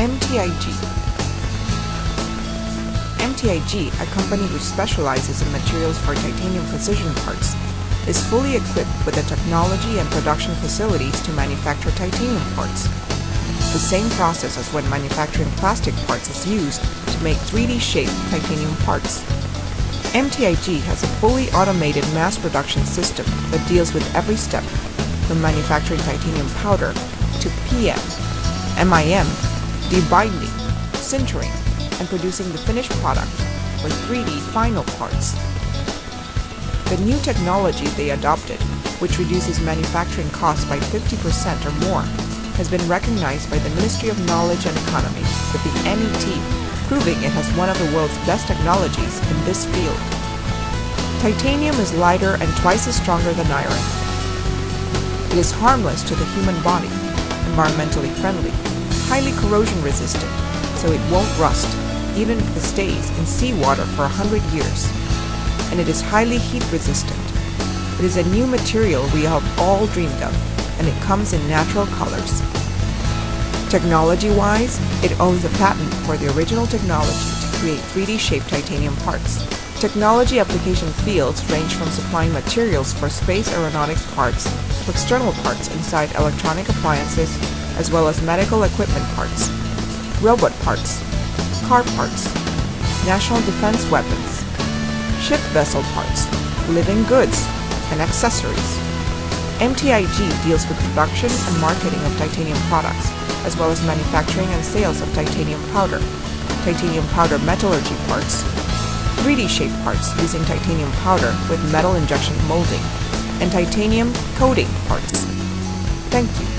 MTIG. MTIG, a company which specializes in materials for titanium precision parts, is fully equipped with the technology and production facilities to manufacture titanium parts. The same process as when manufacturing plastic parts is used to make 3D-shaped titanium parts. MTIG has a fully automated mass production system that deals with every step, from manufacturing titanium powder to PM, MIM, debinding, sintering, and producing the finished product, or 3D final parts. The new technology they adopted, which reduces manufacturing costs by 50% or more, has been recognized by the Ministry of Knowledge and Economy with the NET, proving it has one of the world's best technologies in this field. Titanium is lighter and twice as stronger than iron. It is harmless to the human body, environmentally friendly, highly corrosion resistant, so it won't rust, even if it stays in seawater for 100 years. And it is highly heat resistant. It is a new material we have all dreamed of, and it comes in natural colors. Technology-wise, it owns a patent for the original technology to create 3D-shaped titanium parts. Technology application fields range from supplying materials for space aeronautics parts to external parts inside electronic appliances, as well as medical equipment parts, robot parts, car parts, national defense weapons, ship vessel parts, living goods, and accessories. MTIG deals with production and marketing of titanium products, as well as manufacturing and sales of titanium powder metallurgy parts, 3D-shaped parts using titanium powder with metal injection molding, and titanium coating parts. Thank you.